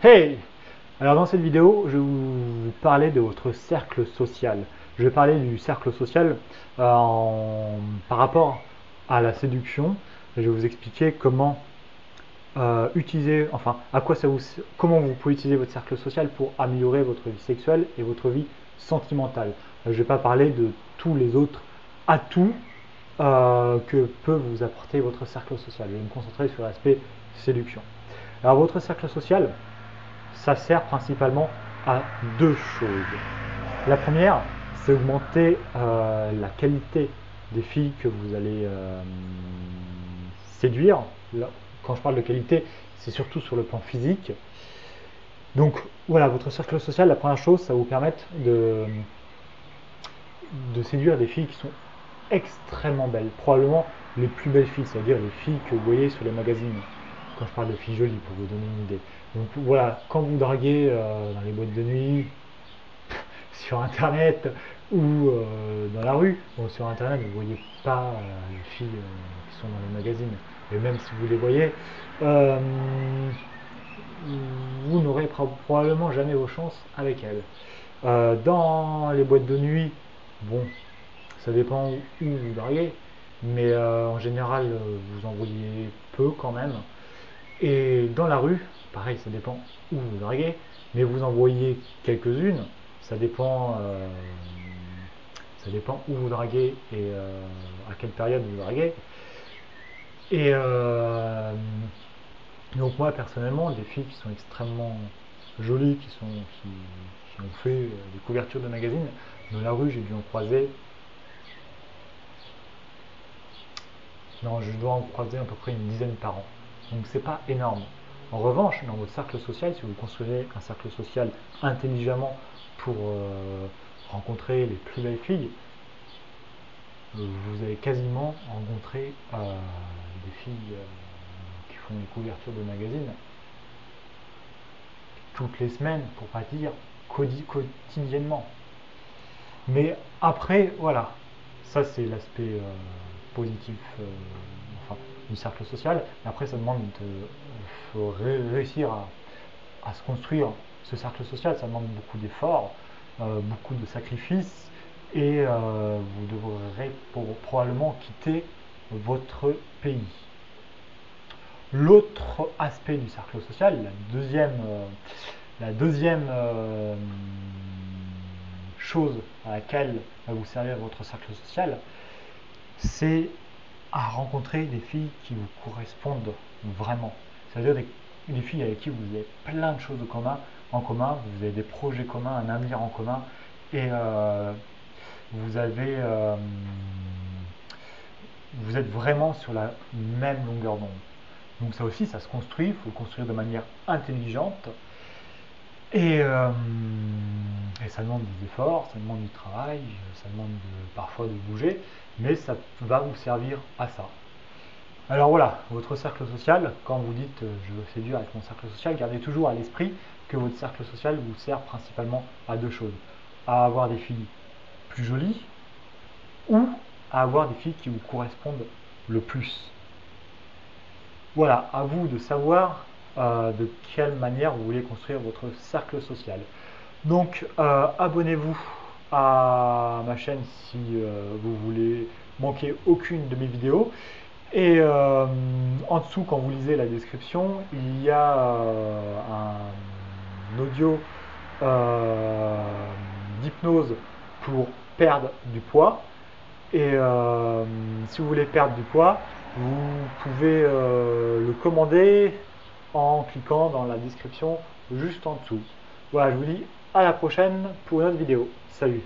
Hey! Alors dans cette vidéo, je vais vous parler de votre cercle social. Je vais parler du cercle social par rapport à la séduction. Je vais vous expliquer comment utiliser, enfin, comment vous pouvez utiliser votre cercle social pour améliorer votre vie sexuelle et votre vie sentimentale. Je ne vais pas parler de tous les autres atouts que peut vous apporter votre cercle social. Je vais me concentrer sur l'aspect séduction. Alors votre cercle social, ça sert principalement à deux choses. La première, c'est augmenter la qualité des filles que vous allez séduire. Là, quand je parle de qualité, c'est surtout sur le plan physique. Donc voilà, votre cercle social, la première chose, ça va vous permettre de séduire des filles qui sont extrêmement belles, probablement les plus belles filles, c'est-à-dire les filles que vous voyez sur les magazines. Quand je parle de filles jolies, pour vous donner une idée. Donc voilà, quand vous draguez dans les boîtes de nuit, sur internet ou dans la rue, bon, sur internet vous ne voyez pas les filles qui sont dans les magazines, et même si vous les voyez, euh, vous n'aurez probablement jamais vos chances avec elles. Dans les boîtes de nuit, bon, ça dépend où vous draguez, mais en général, vous en voyez peu quand même. Et dans la rue, pareil, ça dépend où vous draguez, mais vous en voyez quelques-unes. Ça dépend, ça dépend où vous draguez et à quelle période vous draguez. Et donc moi personnellement, des filles qui sont extrêmement jolies, qui ont fait des couvertures de magazines, dans la rue j'ai dû en croiser. Non, je dois en croiser à peu près une dizaine par an. Donc c'est pas énorme. En revanche, dans votre cercle social, si vous construisez un cercle social intelligemment pour rencontrer les plus belles filles, vous allez quasiment rencontrer des filles qui font des couvertures de magazines toutes les semaines, pour pas dire quotidiennement. Mais après, voilà, ça c'est l'aspect positif enfin, du cercle social. Mais après, ça demande faut réussir à se construire ce cercle social. Ça demande beaucoup d'efforts, beaucoup de sacrifices, et vous devrez probablement quitter votre pays. L'autre aspect du cercle social, la deuxième chose à laquelle va vous servir votre cercle social, c'est à rencontrer des filles qui vous correspondent vraiment. C'est-à-dire des filles avec qui vous avez plein de choses en commun, vous avez des projets communs, un avenir en commun, et vous avez, vous êtes vraiment sur la même longueur d'onde. Donc ça aussi, ça se construit, il faut le construire de manière intelligente. Et, euh, et ça demande des efforts, ça demande du travail, ça demande parfois de bouger, mais ça va vous servir à ça. Alors voilà, votre cercle social, quand vous dites je veux séduire avec mon cercle social, gardez toujours à l'esprit que votre cercle social vous sert principalement à deux choses. À avoir des filles plus jolies ou à avoir des filles qui vous correspondent le plus. Voilà, à vous de savoir de quelle manière vous voulez construire votre cercle social. Donc, abonnez-vous à ma chaîne si vous voulez manquer aucune de mes vidéos. Et en dessous, quand vous lisez la description, il y a un audio d'hypnose pour perdre du poids. Et si vous voulez perdre du poids, vous pouvez le commander en cliquant dans la description juste en dessous. Voilà, je vous dis à la prochaine pour une autre vidéo. Salut!